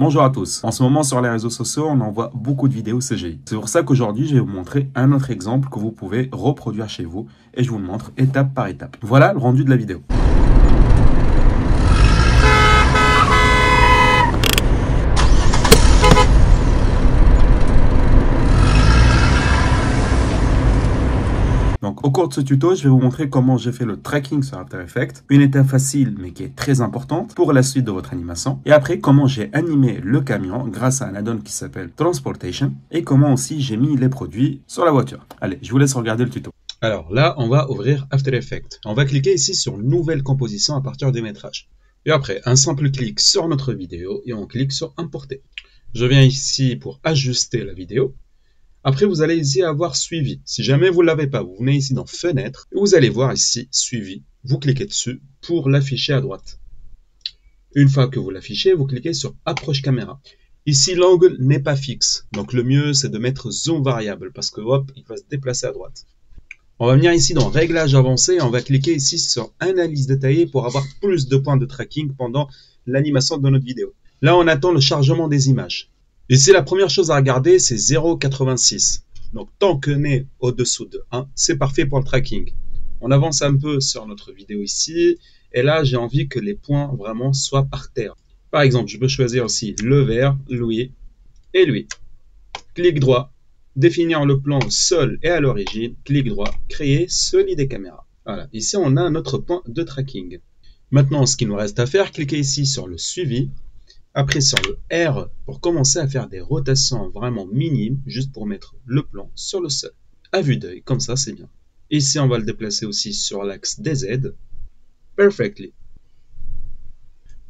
Bonjour à tous. En ce moment sur les réseaux sociaux, on envoie beaucoup de vidéos CGI. C'est pour ça qu'aujourd'hui, je vais vous montrer un autre exemple que vous pouvez reproduire chez vous et je vous le montre étape par étape. Voilà le rendu de la vidéo. Donc, au cours de ce tuto, je vais vous montrer comment j'ai fait le tracking sur After Effects, une étape facile mais qui est très importante pour la suite de votre animation. Et après, comment j'ai animé le camion grâce à un add-on qui s'appelle Transportation et comment aussi j'ai mis les produits sur la voiture. Allez, je vous laisse regarder le tuto. Alors là, on va ouvrir After Effects. On va cliquer ici sur Nouvelle composition à partir du métrage. Et après, un simple clic sur notre vidéo et on clique sur Importer. Je viens ici pour ajuster la vidéo. Après, vous allez ici avoir Suivi. Si jamais vous ne l'avez pas, vous venez ici dans Fenêtre et vous allez voir ici Suivi. Vous cliquez dessus pour l'afficher à droite. Une fois que vous l'affichez, vous cliquez sur Approche caméra. Ici, l'angle n'est pas fixe. Donc, le mieux, c'est de mettre Zoom variable parce que hop, il va se déplacer à droite. On va venir ici dans Réglage avancé et on va cliquer ici sur Analyse détaillée pour avoir plus de points de tracking pendant l'animation de notre vidéo. Là, on attend le chargement des images. Ici, la première chose à regarder, c'est 0,86. Donc, tant qu'on est au-dessous de 1, c'est parfait pour le tracking. On avance un peu sur notre vidéo ici. Et là, j'ai envie que les points vraiment soient par terre. Par exemple, je peux choisir aussi le vert, lui et lui. Clic droit, définir le plan seul et à l'origine. Clic droit, créer celui des caméras. Voilà, ici, on a notre point de tracking. Maintenant, ce qu'il nous reste à faire, cliquez ici sur le suivi. Après sur le R pour commencer à faire des rotations vraiment minimes, juste pour mettre le plan sur le sol. À vue d'œil, comme ça c'est bien. Ici on va le déplacer aussi sur l'axe DZ. Perfectly.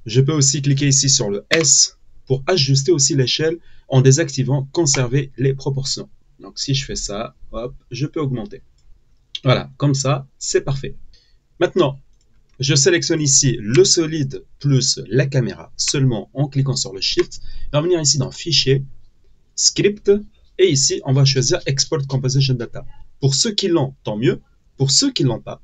Je peux aussi cliquer ici sur le S pour ajuster aussi l'échelle en désactivant conserver les proportions. Donc si je fais ça, hop, je peux augmenter. Voilà, comme ça, c'est parfait. Maintenant, je sélectionne ici le solide plus la caméra seulement en cliquant sur le Shift. On va venir ici dans Fichier, Script, et ici on va choisir Export Composition Data. Pour ceux qui l'ont, tant mieux. Pour ceux qui ne l'ont pas,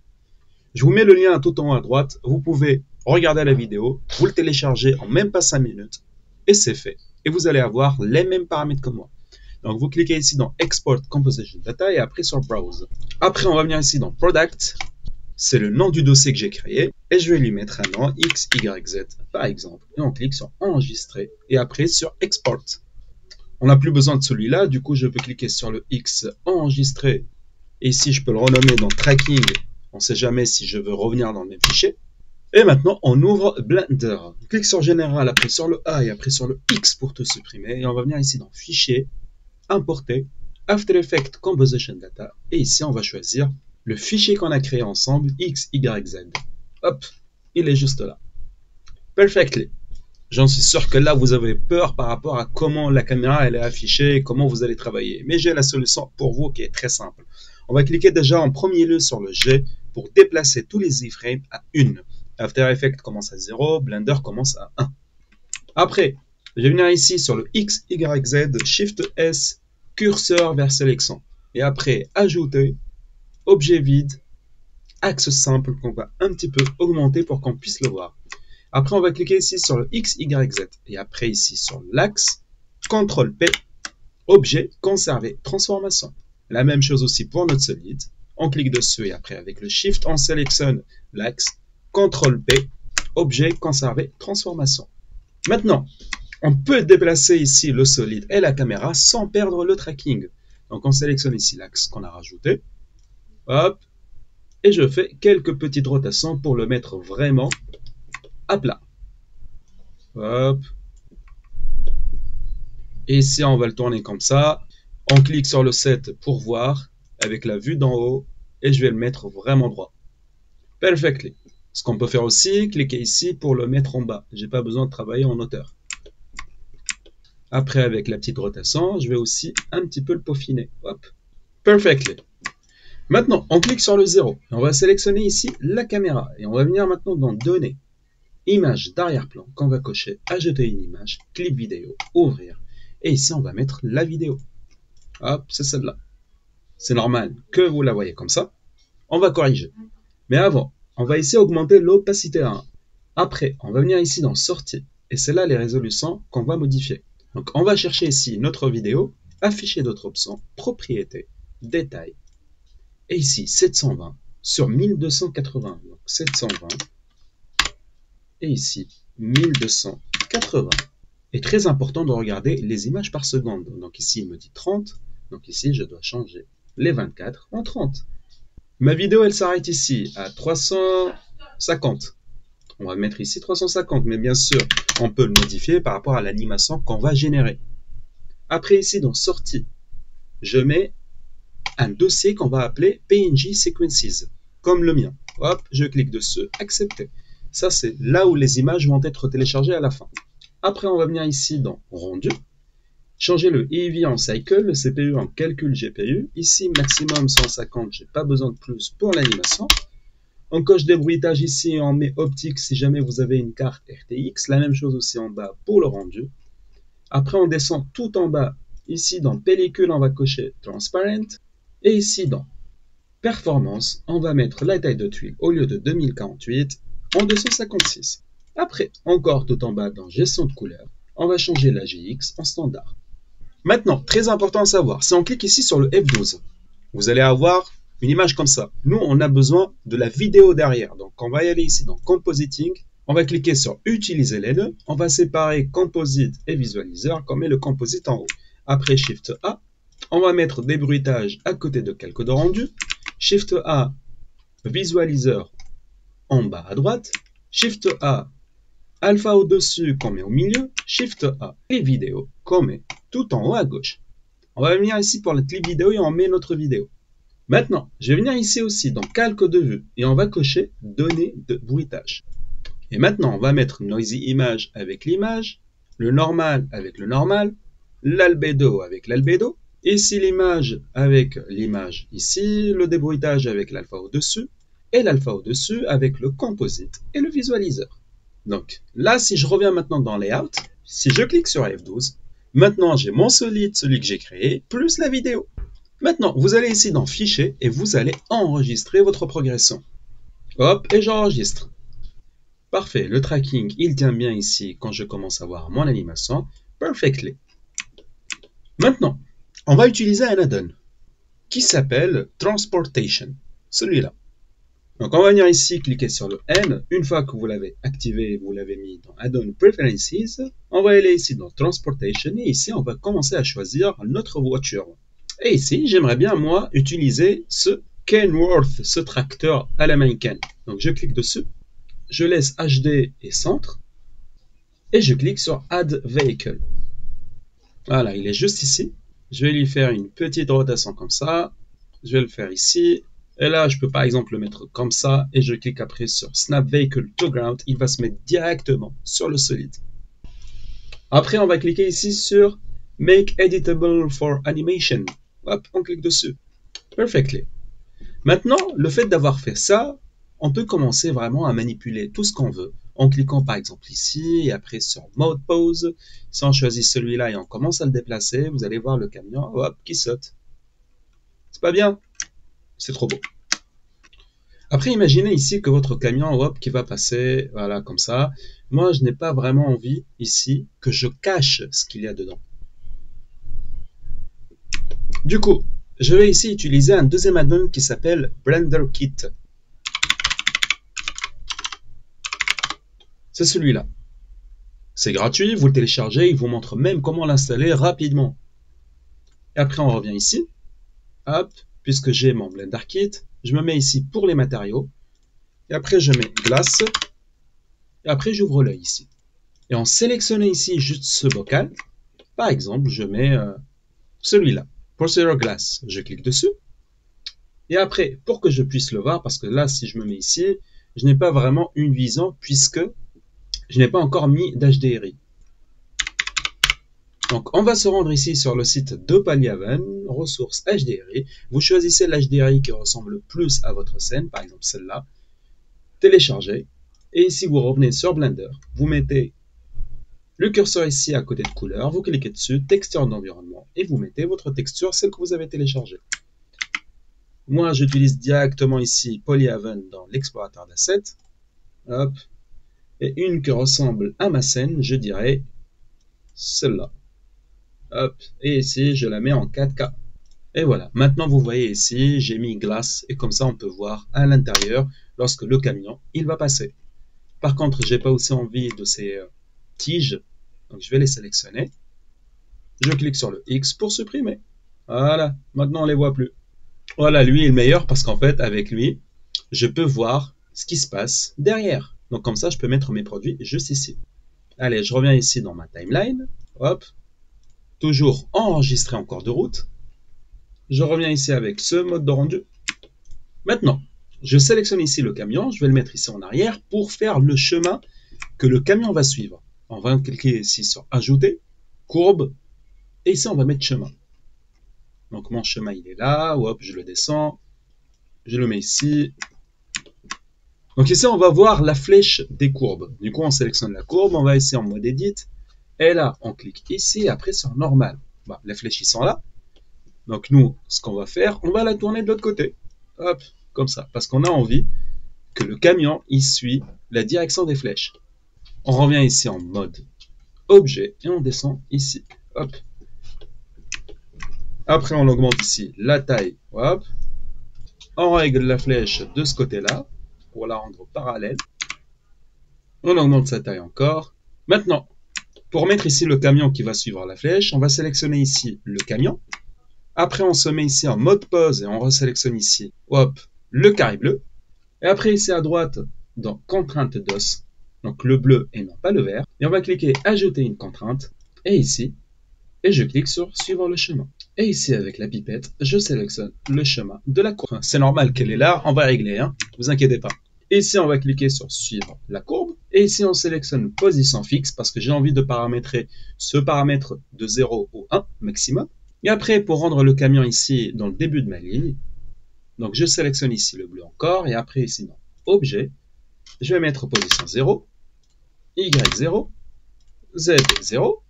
je vous mets le lien tout en haut à droite. Vous pouvez regarder la vidéo, vous le téléchargez en même pas 5 minutes, et c'est fait. Et vous allez avoir les mêmes paramètres que moi. Donc vous cliquez ici dans Export Composition Data et après sur Browse. Après on va venir ici dans Product. C'est le nom du dossier que j'ai créé et je vais lui mettre un nom XYZ par exemple. Et on clique sur Enregistrer et après sur Export. On n'a plus besoin de celui-là, du coup je peux cliquer sur le X Enregistrer. Et ici je peux le renommer dans Tracking. On ne sait jamais si je veux revenir dans le même fichier. Et maintenant on ouvre Blender. On clique sur Général, après sur le A et après sur le X pour tout supprimer. Et on va venir ici dans Fichier, Importer, After Effects Composition Data. Et ici on va choisir le fichier qu'on a créé ensemble, XYZ. Hop, il est juste là. Perfectly. J'en suis sûr que là, vous avez peur par rapport à comment la caméra elle est affichée et comment vous allez travailler. Mais j'ai la solution pour vous qui est très simple. On va cliquer déjà en premier lieu sur le G pour déplacer tous les iframes à 1. After Effects commence à 0, Blender commence à 1. Après, je vais venir ici sur le XYZ, Shift S, curseur vers sélection. Et après, ajouter. Objet vide, axe simple qu'on va un petit peu augmenter pour qu'on puisse le voir. Après, on va cliquer ici sur le X, Y, Z. Et après, ici sur l'axe, CTRL P, objet, conserver, transformation. La même chose aussi pour notre solide. On clique dessus et après, avec le Shift, on sélectionne l'axe, CTRL P, objet, conserver, transformation. Maintenant, on peut déplacer ici le solide et la caméra sans perdre le tracking. Donc, on sélectionne ici l'axe qu'on a rajouté. Hop, et je fais quelques petites rotations pour le mettre vraiment à plat. Hop. Et ici, on va le tourner comme ça. On clique sur le set pour voir avec la vue d'en haut et je vais le mettre vraiment droit. Perfectly. Ce qu'on peut faire aussi, cliquer ici pour le mettre en bas. J'ai pas besoin de travailler en hauteur. Après, avec la petite rotation, je vais aussi un petit peu le peaufiner. Hop. Perfectly. Maintenant, on clique sur le 0. On va sélectionner ici la caméra. Et on va venir maintenant dans Données, Image d'arrière-plan, qu'on va cocher, Ajouter une image, Clip vidéo, Ouvrir. Et ici, on va mettre la vidéo. Hop, c'est celle-là. C'est normal que vous la voyez comme ça. On va corriger. Mais avant, on va ici augmenter l'opacité à 1. Après, on va venir ici dans Sortie, et c'est là les résolutions qu'on va modifier. Donc on va chercher ici notre vidéo, afficher d'autres options, propriétés, détails, et ici 720 sur 1280, donc 720, et ici 1280. Et très important de regarder les images par seconde. Donc ici il me dit 30, donc ici je dois changer les 24 en 30. Ma vidéo elle s'arrête ici à 350. On va mettre ici 350, mais bien sûr, on peut le modifier par rapport à l'animation qu'on va générer. Après, ici, dans Sortie, je mets un dossier qu'on va appeler PNG Sequences, comme le mien. Hop, je clique dessus, accepter. Ça, c'est là où les images vont être téléchargées à la fin. Après, on va venir ici dans Rendu, changer le EEV en Cycle, le CPU en Calcul GPU. Ici, maximum 150, j'ai pas besoin de plus pour l'animation. On coche des bruitages ici, on met optique si jamais vous avez une carte RTX. La même chose aussi en bas pour le rendu. Après, on descend tout en bas. Ici, dans pellicule, on va cocher transparent. Et ici, dans performance, on va mettre la taille de tuile au lieu de 2048 en 256. Après, encore tout en bas dans gestion de couleur, on va changer la GX en standard. Maintenant, très important à savoir, si on clique ici sur le F12, vous allez avoir une image comme ça. Nous, on a besoin de la vidéo derrière. Donc, on va y aller ici dans Compositing. On va cliquer sur Utiliser les deux. On va séparer Composite et Visualiseur. On met le Composite en haut. Après Shift A, on va mettre des bruitages à côté de quelques de rendu. Shift A, Visualiseur en bas à droite. Shift A, Alpha au-dessus qu'on met au milieu. Shift A et Vidéo qu'on met tout en haut à gauche. On va venir ici pour la clip vidéo et on met notre vidéo. Maintenant, je vais venir ici aussi dans Calque de vue et on va cocher Données de bruitage. Et maintenant, on va mettre Noisy Image avec l'image, le normal avec le normal, l'albédo avec l'albédo, ici l'image avec l'image ici, le débruitage avec l'alpha au-dessus, et l'alpha au-dessus avec le composite et le visualiseur. Donc là, si je reviens maintenant dans Layout, si je clique sur F12, maintenant j'ai mon solide, celui que j'ai créé, plus la vidéo. Maintenant, vous allez ici dans Fichier et vous allez enregistrer votre progression. Hop, et j'enregistre. Parfait, le tracking, il tient bien ici quand je commence à voir mon animation. Perfectly. Maintenant, on va utiliser un add-on qui s'appelle Transportation, celui-là. Donc, on va venir ici, cliquer sur le N. Une fois que vous l'avez activé, vous l'avez mis dans Add-on Preferences, on va aller ici dans Transportation et ici, on va commencer à choisir notre voiture. Et ici, j'aimerais bien, moi, utiliser ce Kenworth, ce tracteur à l'américaine. Donc, je clique dessus, je laisse HD et centre, et je clique sur Add Vehicle. Voilà, il est juste ici. Je vais lui faire une petite rotation comme ça. Je vais le faire ici. Et là, je peux par exemple le mettre comme ça, et je clique après sur Snap Vehicle to Ground. Il va se mettre directement sur le solide. Après, on va cliquer ici sur Make Editable for Animation. Hop, on clique dessus. Perfectly. Maintenant, le fait d'avoir fait ça, on peut commencer vraiment à manipuler tout ce qu'on veut en cliquant par exemple ici et après sur Mode Pose. Si on choisit celui-là et on commence à le déplacer, vous allez voir le camion hop, qui saute. C'est pas bien? C'est trop beau. Après, imaginez ici que votre camion hop, qui va passer, voilà, comme ça. Moi, je n'ai pas vraiment envie ici que je cache ce qu'il y a dedans. Du coup, je vais ici utiliser un deuxième add-on qui s'appelle Blender Kit. C'est celui-là. C'est gratuit, vous le téléchargez, il vous montre même comment l'installer rapidement. Et après, on revient ici. Hop, puisque j'ai mon Blender Kit, je me mets ici pour les matériaux. Et après, je mets glace. Et après, j'ouvre l'œil ici. Et en sélectionnant ici juste ce bocal, par exemple, je mets celui-là, Procedural Glass. Je clique dessus. Et après, pour que je puisse le voir, parce que là, si je me mets ici, je n'ai pas vraiment une vision puisque je n'ai pas encore mis d'HDRI. Donc, on va se rendre ici sur le site de Polyhaven, ressources HDRI. Vous choisissez l'HDRI qui ressemble le plus à votre scène, par exemple celle-là. Téléchargez. Et ici, vous revenez sur Blender. Vous mettez le curseur ici à côté de couleur. Vous cliquez dessus, texture d'environnement. Et vous mettez votre texture, celle que vous avez téléchargée. Moi, j'utilise directement ici Polyhaven dans l'explorateur d'assets. Hop. Et une qui ressemble à ma scène, je dirais celle-là. Hop, et ici, je la mets en 4K. Et voilà, maintenant vous voyez ici, j'ai mis glace et comme ça on peut voir à l'intérieur lorsque le camion, il va passer. Par contre, j'ai pas aussi envie de ces tiges, donc je vais les sélectionner. Je clique sur le X pour supprimer. Voilà, maintenant on les voit plus. Voilà, lui est le meilleur parce qu'en fait, avec lui, je peux voir ce qui se passe derrière. Donc comme ça, je peux mettre mes produits juste ici. Allez, je reviens ici dans ma timeline. Hop, toujours enregistré en cours de route. Je reviens ici avec ce mode de rendu. Maintenant, je sélectionne ici le camion, je vais le mettre ici en arrière pour faire le chemin que le camion va suivre. On va cliquer ici sur ajouter, courbe, et ici on va mettre chemin. Donc mon chemin il est là, hop, je le descends, je le mets ici. Donc ici on va voir la flèche des courbes. Du coup on sélectionne la courbe, on va ici en mode edit, et là on clique ici, après sur normal. Bah, les flèches ils sont là. Donc nous, ce qu'on va faire, on va la tourner de l'autre côté. Hop, comme ça, parce qu'on a envie que le camion il suit la direction des flèches. On revient ici en mode objet et on descend ici. Hop. Après on augmente ici la taille. Hop. On règle la flèche de ce côté-là pour la rendre parallèle. On augmente sa taille encore. Maintenant, pour mettre ici le camion qui va suivre la flèche, on va sélectionner ici le camion. Après, on se met ici en mode pause et on resélectionne ici, hop, le carré bleu. Et après, ici à droite, dans contrainte d'os, donc le bleu et non pas le vert. Et on va cliquer ajouter une contrainte. Et ici, et je clique sur suivre le chemin. Et ici, avec la pipette, je sélectionne le chemin de la courbe. C'est normal qu'elle est là, on va régler, hein, vous inquiétez pas. Ici, on va cliquer sur suivre la courbe. Et ici, on sélectionne position fixe parce que j'ai envie de paramétrer ce paramètre de 0 au 1 maximum. Et après, pour rendre le camion ici dans le début de ma ligne, donc je sélectionne ici le bleu encore, et après ici dans objet, je vais mettre position 0, Y0, Z0.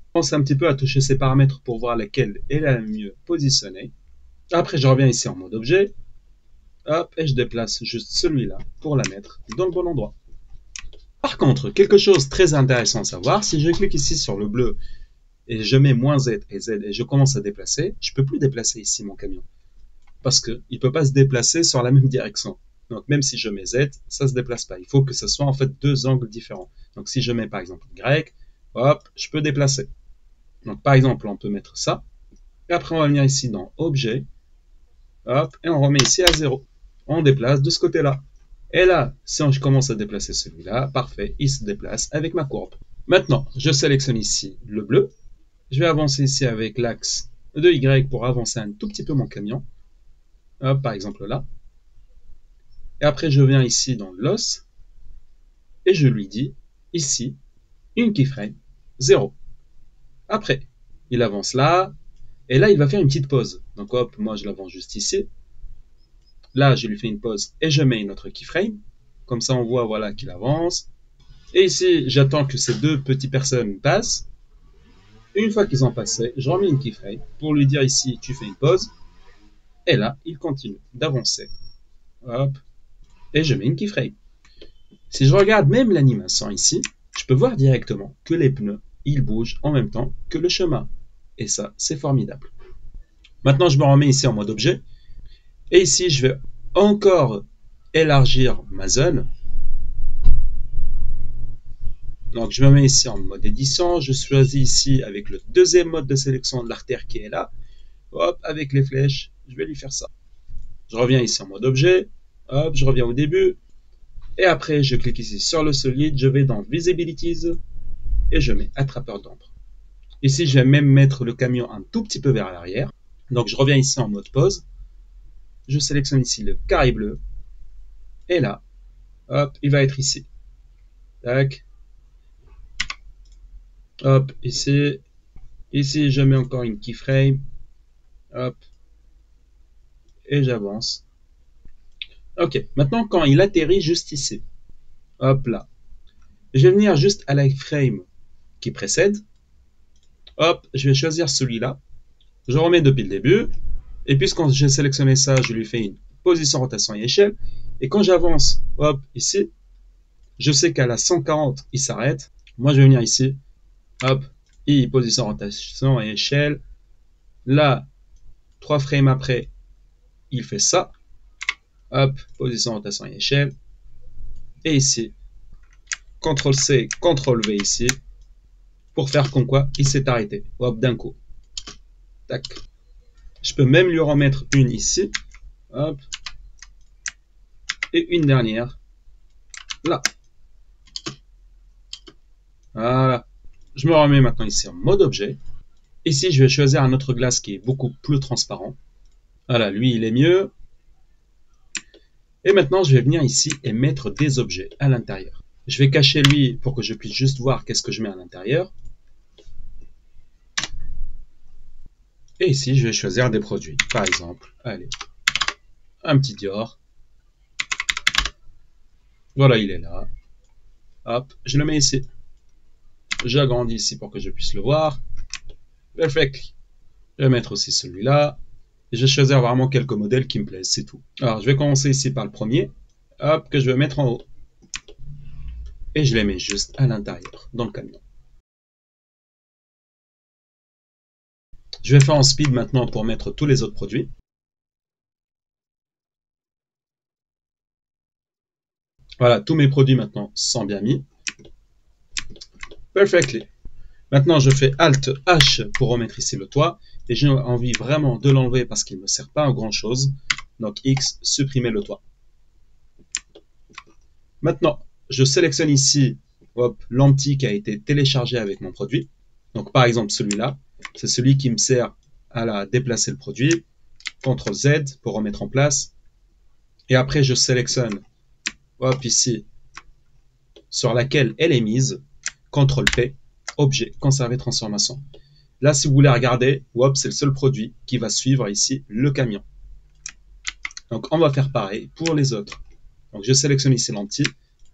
Je pense un petit peu à toucher ces paramètres pour voir laquelle est la mieux positionnée. Après, je reviens ici en mode objet, hop, et je déplace juste celui-là pour la mettre dans le bon endroit. Par contre, quelque chose de très intéressant à savoir, si je clique ici sur le bleu et je mets -Z et Z et je commence à déplacer, je ne peux plus déplacer ici mon camion. Parce qu'il ne peut pas se déplacer sur la même direction. Donc même si je mets Z, ça ne se déplace pas. Il faut que ce soit en fait deux angles différents. Donc si je mets par exemple Y, hop, je peux déplacer. Donc par exemple, on peut mettre ça. Et après, on va venir ici dans Objet. Hop, et on remet ici à 0. On déplace de ce côté-là. Et là, si je commence à déplacer celui-là, parfait, il se déplace avec ma courbe. Maintenant, je sélectionne ici le bleu. Je vais avancer ici avec l'axe de Y pour avancer un tout petit peu mon camion. Hop, par exemple là. Et après, je viens ici dans l'os. Et je lui dis, ici, une keyframe, 0. Après, il avance là. Et là, il va faire une petite pause. Donc hop, moi je l'avance juste ici. Là, je lui fais une pause et je mets une autre keyframe. Comme ça, on voit voilà, qu'il avance. Et ici, j'attends que ces deux petites personnes passent. Une fois qu'ils ont passé, je remets une keyframe pour lui dire ici, tu fais une pause. Et là, il continue d'avancer. Hop. Et je mets une keyframe. Si je regarde même l'animation ici, je peux voir directement que les pneus, ils bougent en même temps que le chemin. Et ça, c'est formidable. Maintenant, je me remets ici en mode objet. Et ici, je vais encore élargir ma zone. Donc, je me mets ici en mode édition. Je choisis ici avec le deuxième mode de sélection de l'artère qui est là. Hop, avec les flèches, je vais lui faire ça. Je reviens ici en mode objet. Hop, je reviens au début. Et après, je clique ici sur le solide. Je vais dans Visibilities. Et je mets attrapeur d'ombre. Ici, je vais même mettre le camion un tout petit peu vers l'arrière. Donc, je reviens ici en mode pause. Je sélectionne ici le carré bleu. Et là, hop, il va être ici. Tac. Hop, ici. Ici, je mets encore une keyframe. Hop. Et j'avance. Ok, maintenant, quand il atterrit juste ici. Hop là. Je vais venir juste à la frame qui précède. Hop, je vais choisir celui-là. Je remets depuis le début. Et puisque j'ai sélectionné ça, je lui fais une position, rotation et échelle. Et quand j'avance, hop, ici, Je sais qu'à la 140, il s'arrête. Moi, je vais venir ici. Hop. I, position, rotation et échelle. Là, 3 frames après, il fait ça. Hop, position, rotation et échelle. Et ici, CTRL-C, CTRL-V ici. Pour faire comme quoi, il s'est arrêté. Hop, d'un coup. Tac. Je peux même lui remettre une ici. Hop. Et une dernière. Là. Voilà. Je me remets maintenant ici en mode objet. Ici, je vais choisir un autre glace qui est beaucoup plus transparent. Voilà, lui, il est mieux. Et maintenant, je vais venir ici et mettre des objets à l'intérieur. Je vais cacher lui pour que je puisse juste voir qu'est-ce que je mets à l'intérieur. Et ici, je vais choisir des produits. Par exemple, allez, un petit Dior. Voilà, il est là. Hop, je le mets ici. J'agrandis ici pour que je puisse le voir. Perfect. Je vais mettre aussi celui-là. Et je vais choisir vraiment quelques modèles qui me plaisent, c'est tout. Alors, je vais commencer ici par le premier. Hop, que je vais mettre en haut. Et je les mets juste à l'intérieur, dans le camion. Je vais faire en speed maintenant pour mettre tous les autres produits. Voilà, tous mes produits maintenant sont bien mis. Perfectly. Maintenant, je fais Alt H pour remettre ici le toit. Et j'ai envie vraiment de l'enlever parce qu'il ne me sert pas à grand chose. Donc X, supprimer le toit. Maintenant, je sélectionne ici l'empty qui a été téléchargé avec mon produit. Donc par exemple celui-là, c'est celui qui me sert à déplacer le produit. CTRL Z pour remettre en place. Et après, je sélectionne ici sur laquelle elle est mise. CTRL P, objet, conserver transformation. Là, si vous voulez regarder, c'est le seul produit qui va suivre ici le camion. Donc, on va faire pareil pour les autres. Donc, je sélectionne ici l'empty.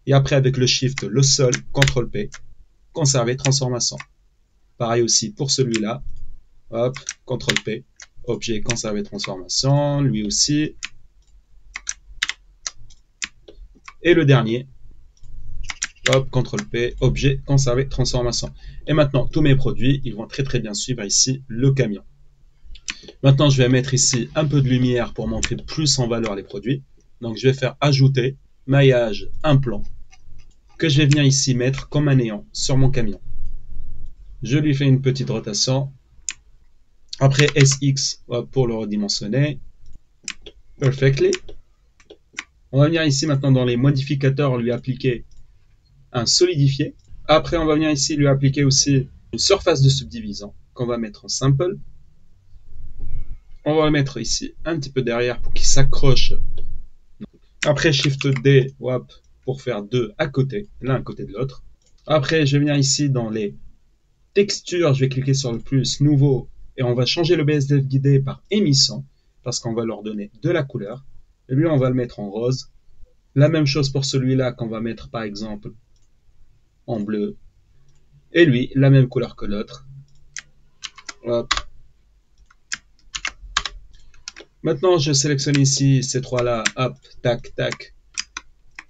Et après, avec le Shift, le seul, CTRL P, conserver transformation. Pareil aussi pour celui-là. Hop, CTRL P, objet, conserver transformation. Lui aussi. Et le dernier. Hop, CTRL P, objet, conserver, transformation. Et maintenant, tous mes produits, ils vont très bien suivre ici le camion. Maintenant, je vais mettre ici un peu de lumière pour montrer plus en valeur les produits. Donc, je vais faire ajouter, maillage, implant, que je vais venir ici mettre comme un néant sur mon camion. Je lui fais une petite rotation. Après, SX pour le redimensionner. Perfectly. On va venir ici maintenant dans les modificateurs, lui appliquer un solidifié. Après, on va venir ici lui appliquer aussi une surface de subdivision qu'on va mettre en simple. On va le mettre ici un petit peu derrière pour qu'il s'accroche. Après, Shift D pour faire deux à côté, l'un à côté de l'autre. Après, je vais venir ici dans les textures. Je vais cliquer sur le plus nouveau et on va changer le BSDF guidé par émissant parce qu'on va leur donner de la couleur. Et lui, on va le mettre en rose. La même chose pour celui-là qu'on va mettre par exemple en bleu. Et lui, la même couleur que l'autre. Maintenant, je sélectionne ici ces trois-là. Hop, tac, tac.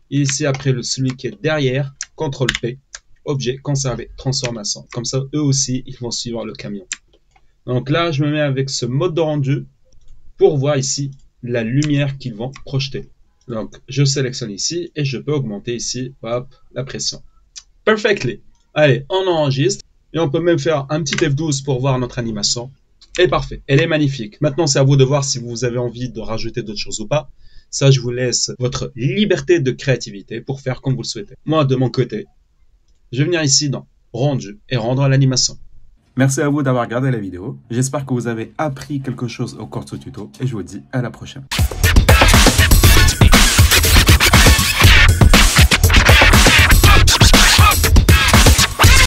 Et ici, après, celui qui est derrière, CTRL P, objet, conserver, transformation. Comme ça, eux aussi, ils vont suivre le camion. Donc là, je me mets avec ce mode de rendu pour voir ici la lumière qu'ils vont projeter. Donc, je sélectionne ici et je peux augmenter ici, la pression. Perfectly. Allez, on enregistre et on peut même faire un petit F12 pour voir notre animation. Et parfait, elle est magnifique. Maintenant, c'est à vous de voir si vous avez envie de rajouter d'autres choses ou pas. Ça, je vous laisse votre liberté de créativité pour faire comme vous le souhaitez. Moi, de mon côté, je vais venir ici dans Rendu et rendre l'animation. Merci à vous d'avoir regardé la vidéo. J'espère que vous avez appris quelque chose au cours de ce tuto et je vous dis à la prochaine.